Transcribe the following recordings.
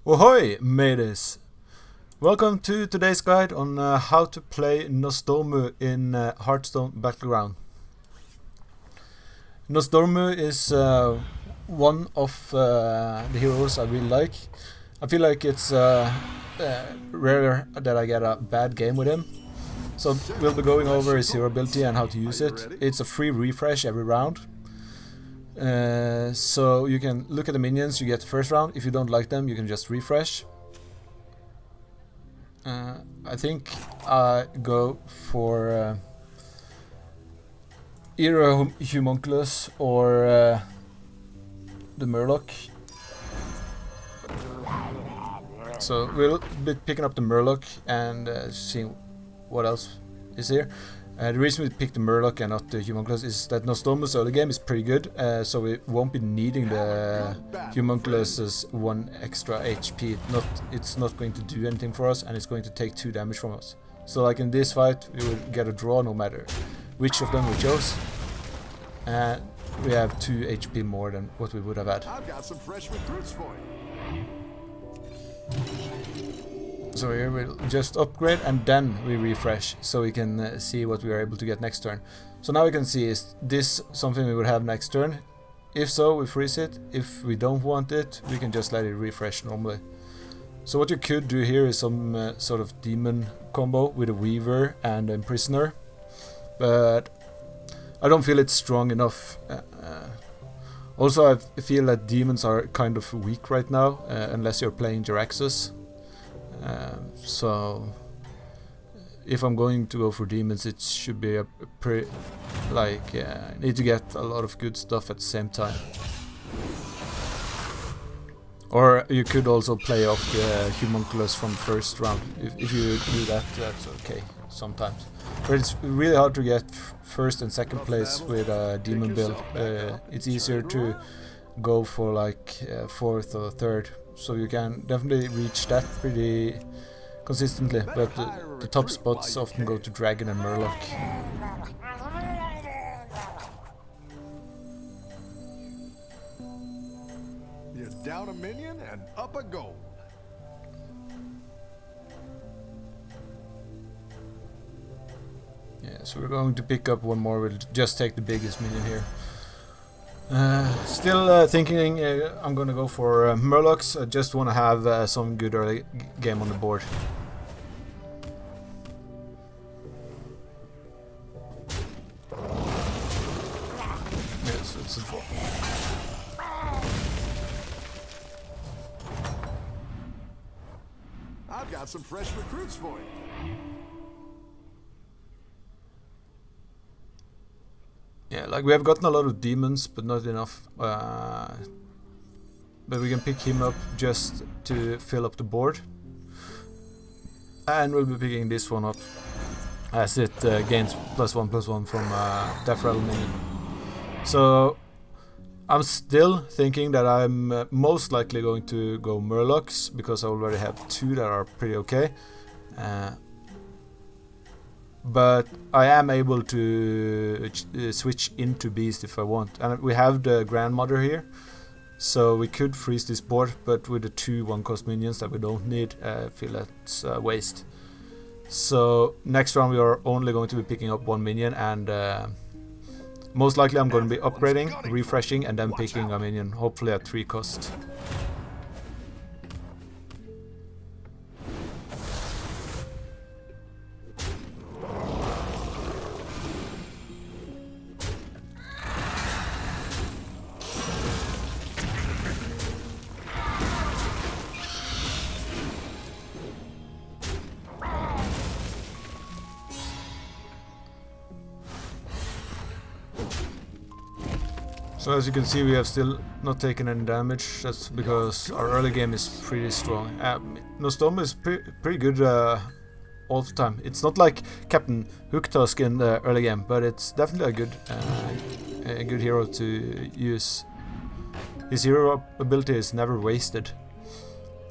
Ahoy, mateys! Welcome to today's guide on how to play Nozdormu in Hearthstone Battleground. Nozdormu is one of the heroes I really like. I feel like it's rare that I get a bad game with him. So we'll be going over his hero ability and how to use it. It's a free refresh every round. So you can look at the minions you get the first round. If you don't like them, you can just refresh. I think I go for either a Homunculus or the Murloc. So we'll be picking up the Murloc and seeing what else is here. The reason we picked the Murloc and not the Homunculus is that Nozdormu's early game is pretty good, so we won't be needing the Homunculus's 1 extra HP. It's not going to do anything for us, and it's going to take 2 damage from us. So like in this fight, we will get a draw no matter which of them we chose. And we have 2 HP more than what we would have had. I've got some fresh recruits for you. So here we'll just upgrade and then we refresh so we can see what we are able to get next turn. So now we can see, is this something we would have next turn? If so, we freeze it. If we don't want it, we can just let it refresh normally. So what you could do here is some sort of demon combo with a Weaver and a Imprisoner. But I don't feel it's strong enough. Also I feel that demons are kind of weak right now, unless you're playing Jaraxxus. So if I'm going to go for demons, it should be a pretty need to get a lot of good stuff at the same time. Or you could also play off the Homunculus from first round. If you do that, that's okay sometimes. But it's really hard to get first and second place with a demon build. It's easier to go for like fourth or third. So you can definitely reach that pretty consistently, but the top spots often go to Dragon and Murloc. You're down a minion and up a gold. Yeah, so we're going to pick up one more. We'll just take the biggest minion here. Still thinking I'm gonna go for Murlocs. I just want to have some good early game on the board. Yes, it's a 4. I've got some fresh recruits for you. Yeah, like we have gotten a lot of demons, but not enough. But we can pick him up just to fill up the board. And we'll be picking this one up as it gains +1/+1 from Death Rattle minion. So I'm still thinking that I'm most likely going to go Murlocs because I already have 2 that are pretty okay. But I am able to switch into Beast if I want. And we have the Grandmother here. So we could freeze this board, but with the 2 1-cost minions that we don't need, I feel that's a waste. So next round we are only going to be picking up 1 minion, and most likely I'm going to be upgrading, refreshing, and then picking a minion, hopefully at 3 cost. So as you can see, we have still not taken any damage. That's because our early game is pretty strong. Nozdormu is pretty good all the time. It's not like Captain Hooktusk in the early game, but it's definitely a good hero to use. His hero ability is never wasted.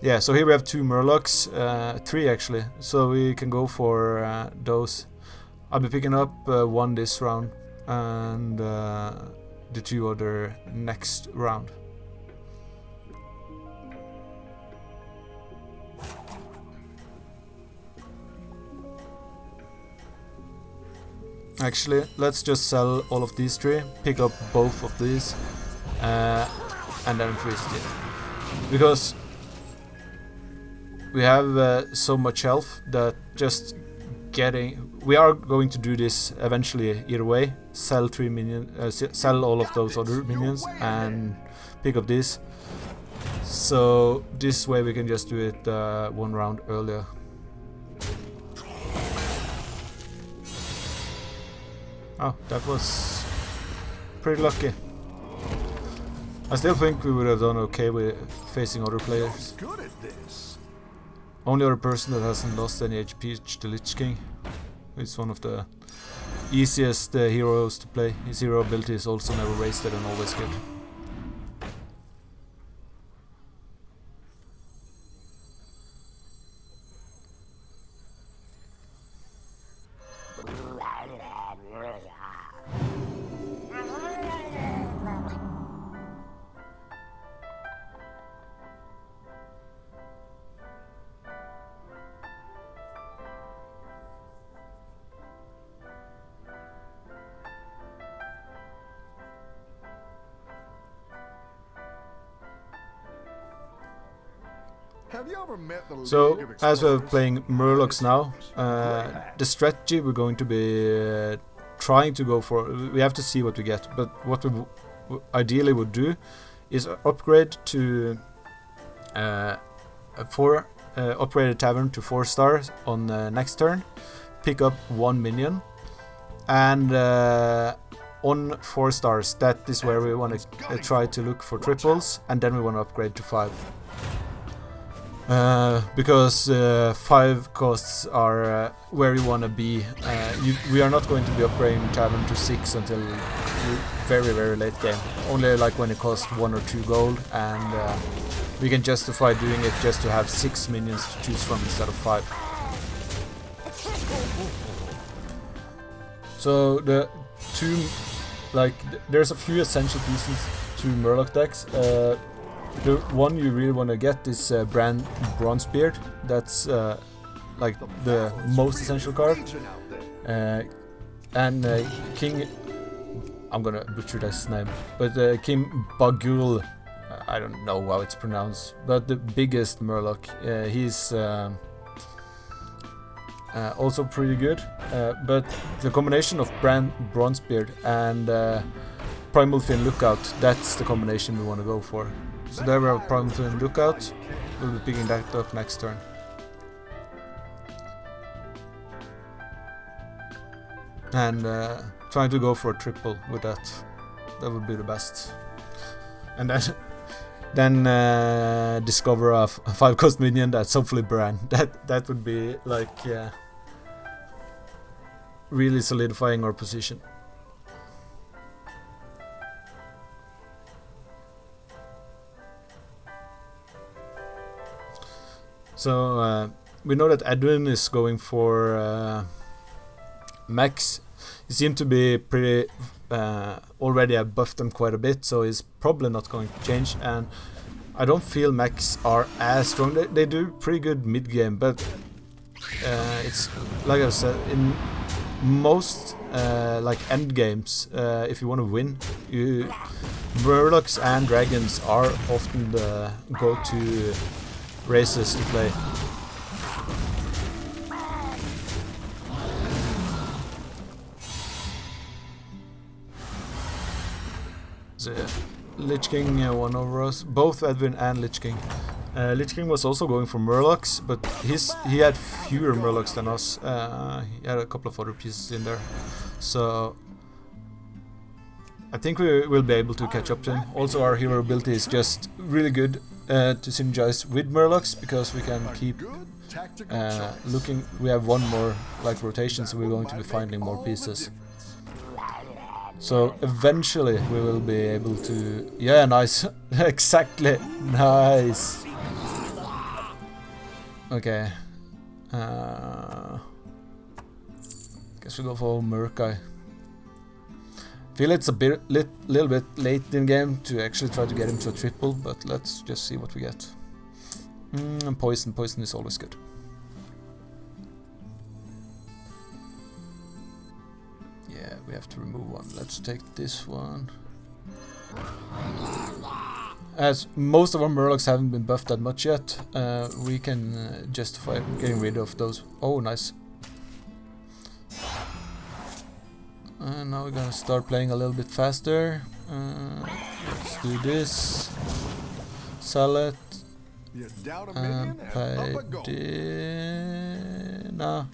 Yeah, so here we have 2 Murlocs, 3 actually, so we can go for those. I'll be picking up 1 this round and the 2 other next round. Actually, let's just sell all of these three, pick up both of these, and then freeze it. Because we have so much health that just we are going to do this eventually either way. Sell 3 minions, sell all of those other minions, and pick up this. So this way we can just do it 1 round earlier. Oh, that was pretty lucky. I still think we would have done okay with facing other players. Only other person that hasn't lost any HP is the Lich King. It's one of the easiest heroes to play. His hero ability is also never wasted and always good. So, as we're playing Murlocs now, the strategy we're going to be trying to go for, we have to see what we get, but what we ideally would do is upgrade to upgrade a tavern to 4 stars on next turn, pick up 1 minion, and on 4 stars, that is where we want to try to look for triples, and then we want to upgrade to 5. Because 5 costs are where you want to be. We are not going to be upgrading Tavern to 6 until very, very late game. Only like when it costs 1 or 2 gold, and we can justify doing it just to have 6 minions to choose from instead of 5. So the two, there's a few essential pieces to Murloc decks. The one you really want to get is Bronzebeard. That's like the most essential card. And King, I'm gonna butcher this name, but King Bagul, I don't know how it's pronounced, but the biggest Murloc. He's also pretty good. But the combination of Bronzebeard and Primal Fin Lookout, that's the combination we want to go for. So there we have Primal Fin Lookout. We'll be picking that up next turn. And trying to go for a triple with that. That would be the best. And then discover a 5-cost minion that's hopefully Bran. That would be like really solidifying our position. So we know that Edwin is going for Max. He seemed to be pretty already have buffed them quite a bit, so he's probably not going to change. And I don't feel Max are as strong. They do pretty good mid game, but it's like I said, in most like end games, if you want to win, Murlocs and Dragons are often the go-to races to play. So yeah, Lich King won over us, both Edwin and Lich King. Lich King was also going for Murlocs, but he had fewer Murlocs than us. He had a couple of other pieces in there, so I think we will be able to catch up to him. Also, our hero ability is just really good to synergize with Murlocs, because we can keep looking. We have one more like rotation, so we're going to be finding more pieces. So eventually we will be able to... Yeah, nice. Exactly. Nice. Okay. Guess we go for Murkai. Feel it's a little bit late in game to actually try to get him to a triple, but let's just see what we get. And poison is always good. have to remove one. Let's take this one. As most of our Murlocs haven't been buffed that much yet, we can justify getting rid of those. Oh, nice. And now we're gonna start playing a little bit faster. Let's do this. Sell it. Play this. No.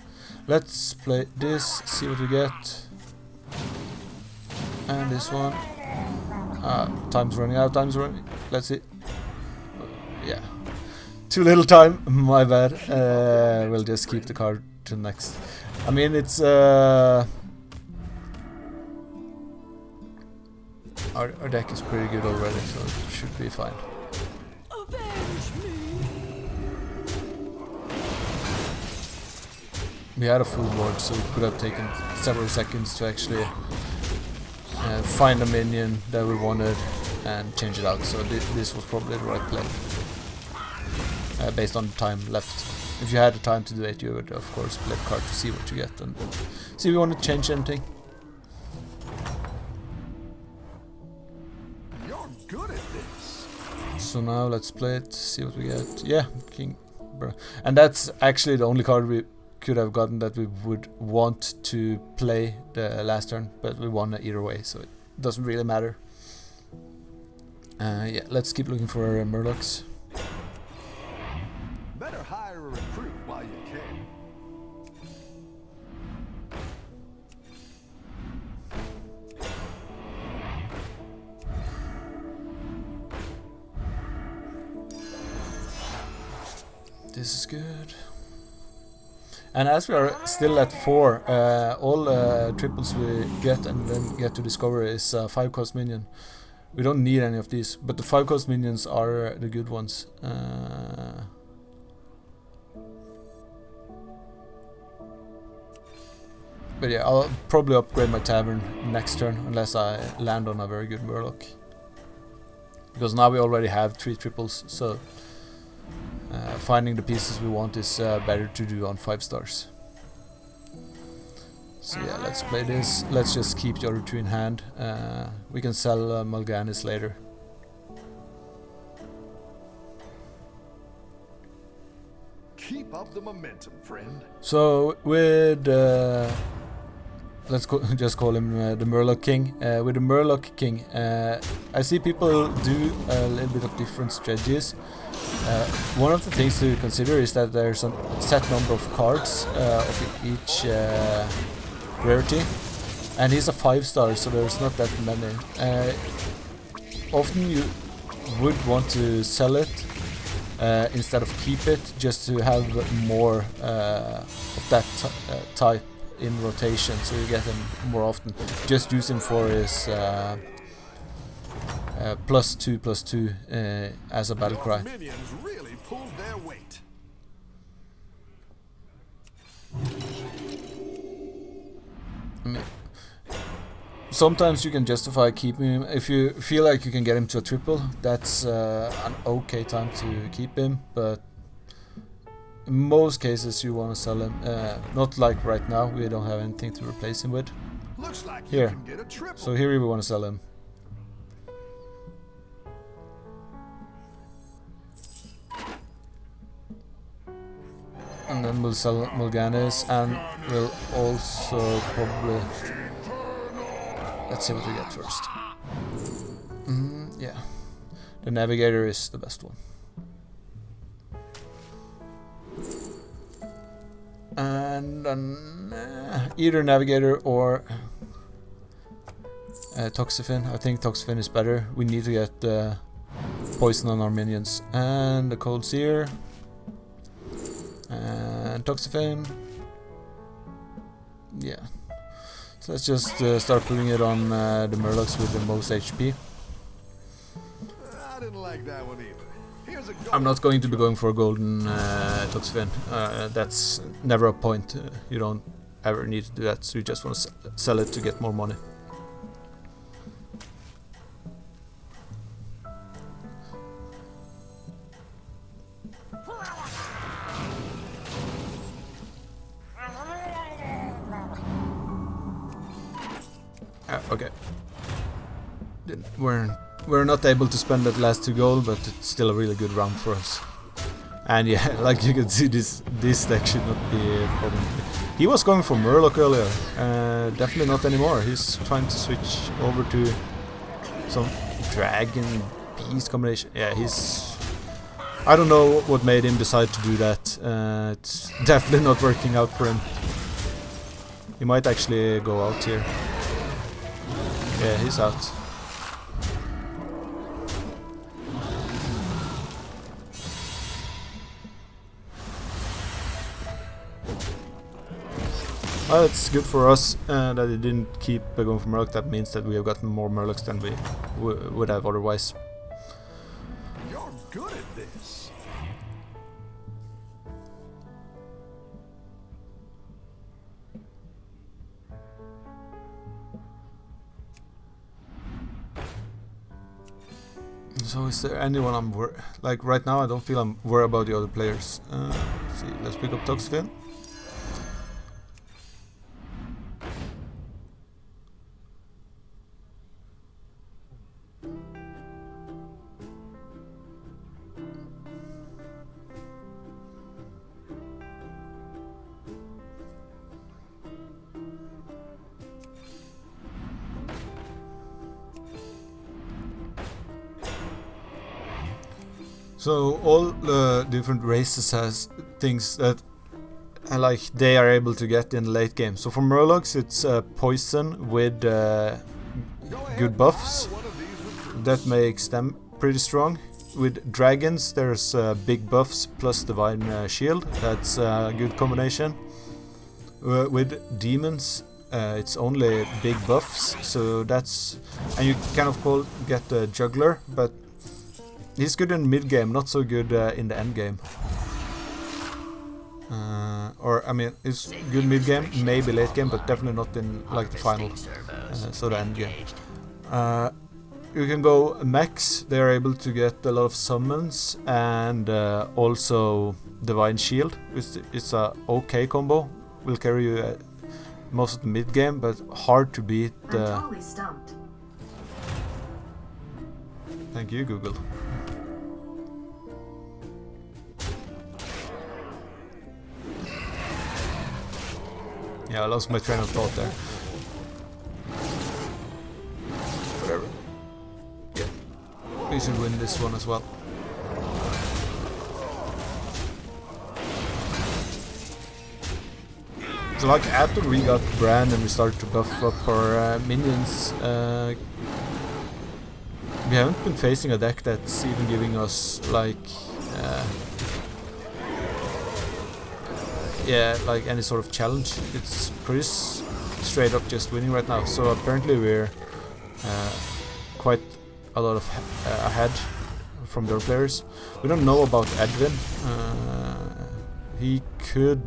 Let's play this, see what we get. And this one. Time's running out, time's running. Let's see. Yeah. Too little time, my bad. We'll just keep the card to next. I mean, it's our deck is pretty good already, so it should be fine. We had a full board, so it could have taken several seconds to actually find a minion that we wanted and change it out. So this was probably the right play, based on the time left. If you had the time to do it, you would of course play the card to see what you get and see if you want to change anything. You're good at this. So now let's play it, see what we get. Yeah, King. And that's actually the only card we could have gotten that we would want to play the last turn, but we won either way, so it doesn't really matter. Yeah, let's keep looking for Murlocs. Better hire a recruit while you can. This is good. And as we are still at 4, all triples we get and then get to discover is 5-cost minion. We don't need any of these, but the 5-cost minions are the good ones. But yeah, I'll probably upgrade my tavern next turn unless I land on a very good Murloc. Because now we already have 3 triples, so finding the pieces we want is better to do on 5 stars. So yeah, let's play this. Let's just keep the other 2 in hand. We can sell Mal'Ganis later. Keep up the momentum, friend. So with let's just call him the Murloc King. With the Murloc King, I see people do a little bit of different strategies. One of the things to consider is that there's a set number of cards of each rarity, and he's a 5-star, so there's not that many. Often you would want to sell it instead of keep it, just to have more of that type in rotation, so you get him more often. Just use him for his +2/+2 as a battle cry. Minions really pulled their weight. I mean, sometimes you can justify keeping him if you feel like you can get him to a triple. That's an okay time to keep him, but in most cases you want to sell him. Not like right now, we don't have anything to replace him with. Looks like Here. you can get a triple. So here we want to sell him. And then we'll sell Mal'Ganis, and we'll also probably... Let's see what we get first. Yeah. The Navigator is the best one. And either Navigator or Toxifin. I think Toxifin is better. We need to get poison on our minions. And the Cold Seer. And Toxifin. Yeah. So let's just start putting it on the Murlocs with the most HP. I didn't like that one either. Here's a I'm not going to be going for a golden Toxifin. That's never a point. You don't ever need to do that, so you just want to sell it to get more money. Okay. We're not able to spend that last 2 gold, but it's still a really good round for us. And yeah, like you can see, this deck should not be a problem. He was going for Murloc earlier, definitely not anymore. He's trying to switch over to some Dragon Beast combination. Yeah, he's... I don't know what made him decide to do that. It's definitely not working out for him. He might actually go out here. Yeah, he's out. Well, it's good for us that it didn't keep going for Murloc. That means that we have gotten more Murlocs than we would have otherwise. You're good at this. So is there anyone I'm like right now? I don't feel I'm worried about the other players. Let's see, let's pick up Toxfin. So all the different races has things that like they are able to get in the late game. So for Murlocs it's poison with good buffs. That makes them pretty strong. With dragons there's big buffs plus divine shield. That's a good combination. With demons it's only big buffs, so that's... and you can of course get the juggler, but he's good in mid game, not so good in the end game. Or I mean, he's good mid game, maybe late game, but definitely not in like the final. So the end game. You can go max. They are able to get a lot of summons and also divine shield. It's a okay combo. Will carry you most of the mid game, but hard to beat. I'm totally stumped. Thank you, Google. Yeah, I lost my train of thought there. Whatever. Yeah. We should win this one as well. So like after we got Brand and we started to buff up our minions, we haven't been facing a deck that's even giving us like yeah, like any sort of challenge. It's pretty straight up just winning right now. So apparently we're quite a lot of ahead from their players. We don't know about Edwin. He could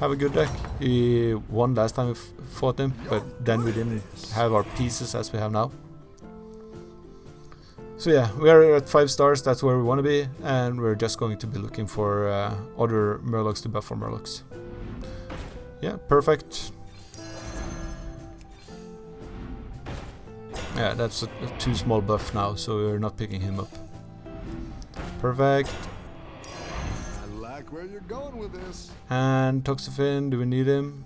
have a good deck. He won last time we fought him, but then we didn't have our pieces as we have now. So yeah, we are at 5 stars, that's where we want to be, and we're just going to be looking for other Murlocs to buff for Murlocs. Yeah, perfect. Yeah, that's a too small buff now, so we're not picking him up. Perfect. I like where you're going with this. And Toxafin, do we need him?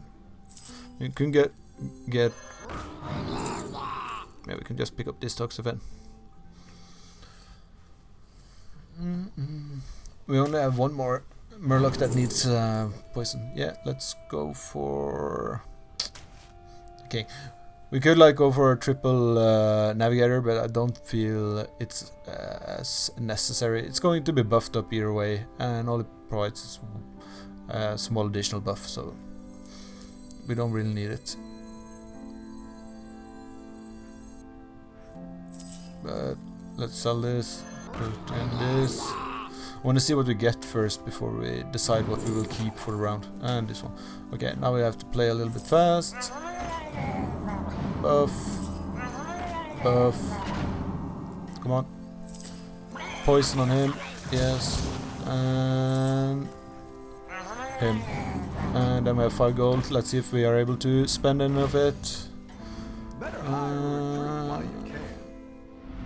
We can get... Yeah, we can just pick up this Toxafin. We only have one more Murloc that needs poison. Yeah, let's go for... Okay, we could like go for a triple navigator, but I don't feel it's as necessary. It's going to be buffed up either way, and all it provides is a small additional buff, so we don't really need it. But let's sell this. Put in this. I want to see what we get first before we decide what we will keep for the round. And this one. Okay, now we have to play a little bit fast. Buff. Buff. Come on. Poison on him. Yes. And him. And then we have 5 gold. Let's see if we are able to spend any of it.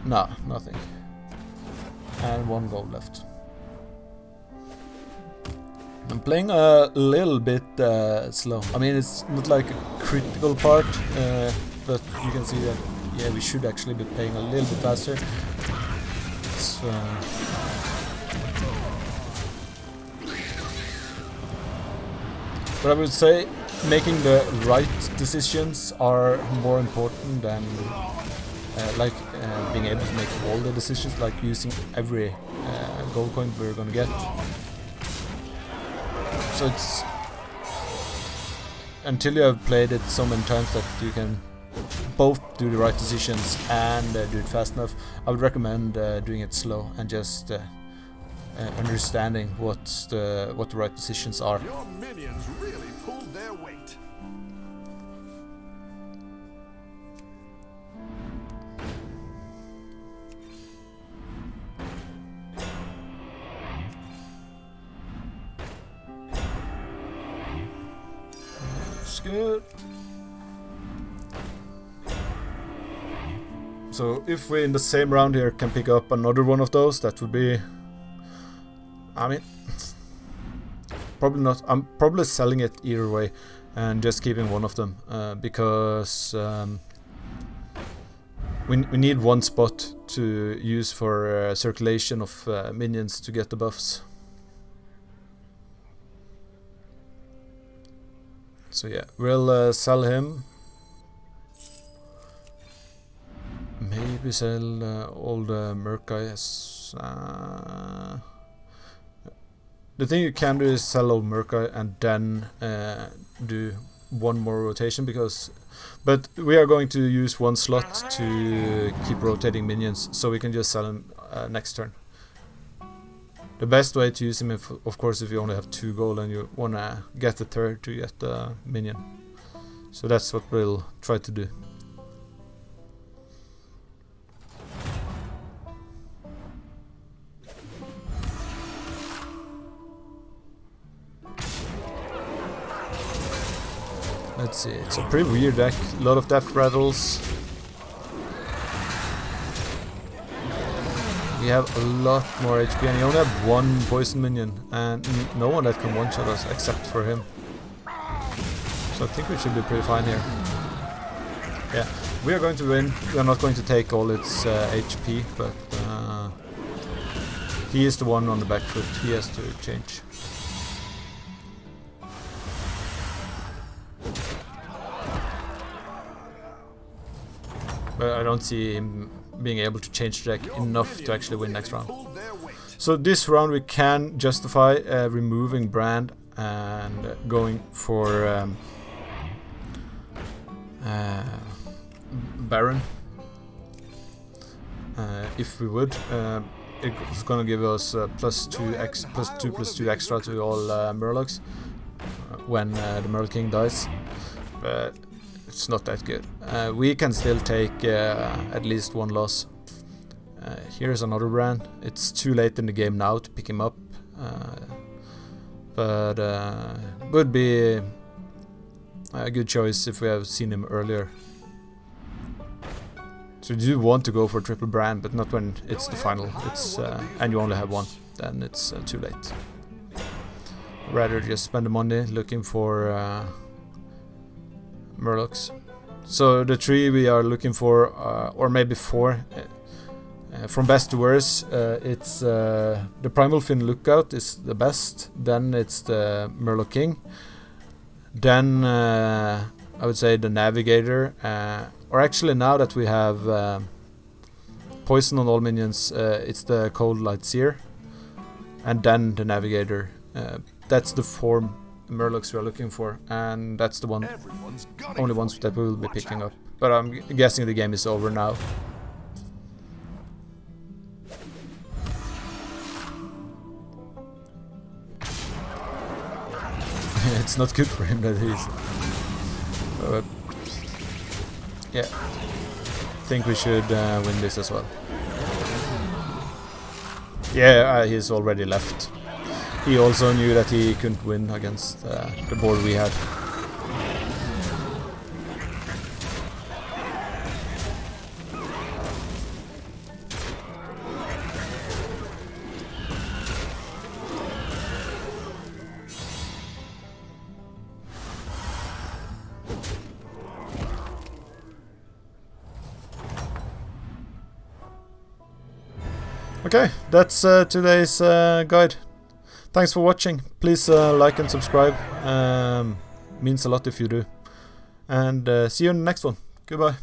No, nothing. And 1 gold left. I'm playing a little bit slow. I mean, it's not like a critical part, but you can see that, yeah, we should actually be playing a little bit faster. So, but I would say making the right decisions are more important than being able to make all the decisions, like using every gold coin we're gonna get. So it's until you have played it so many times that you can both do the right decisions and do it fast enough. I would recommend doing it slow and just understanding what the right decisions are. Your minions really pulled their weight. Good. So if we in the same round here can pick up another one of those, that would be, I mean, probably not. I'm probably selling it either way and just keeping one of them because we need one spot to use for circulation of minions to get the buffs. So yeah, we'll sell him. Maybe sell all the merc guys. The thing you can do is sell all merc guy and then do one more rotation but we are going to use one slot to keep rotating minions, so we can just sell him next turn. The best way to use him, of course, if you only have 2 gold and you wanna get the third to get the minion. So that's what we'll try to do. Let's see, it's a pretty weird deck, a lot of death rattles. We have a lot more HP and he only have 1 poison minion and no one that can one-shot us except for him. So I think we should be pretty fine here. Yeah, we are going to win. We are not going to take all its HP, but he is the one on the back foot. He has to change. But I don't see him being able to change the deck enough to actually win next round. So this round we can justify removing Brand and going for Baron. If we would, it's gonna give us +2 extra to all Murlocs when the Merle King dies. But it's not that good. We can still take at least 1 loss. Here's another Brand. It's too late in the game now to pick him up, but would be a good choice if we have seen him earlier. So you do want to go for triple Brand, but not when it's the final. It's and you only have 1. Then it's too late. Rather just spend the money looking for Murlocs. So the 3 we are looking for, or maybe 4, from best to worst, it's the Primal Fin Lookout is the best, then it's the Murloc King, then I would say the Navigator, or actually now that we have poison on all minions, it's the Cold Light Seer, and then the Navigator. That's the 4 Murlocs we are looking for, and that's the only ones that we will be picking up. But I'm guessing the game is over now. It's not good for him that he's... yeah, I think we should win this as well. Yeah, he's already left. He also knew that he couldn't win against the board we had. Okay, that's today's guide. Thanks for watching. Please like and subscribe. Means a lot if you do. And see you in the next one. Goodbye.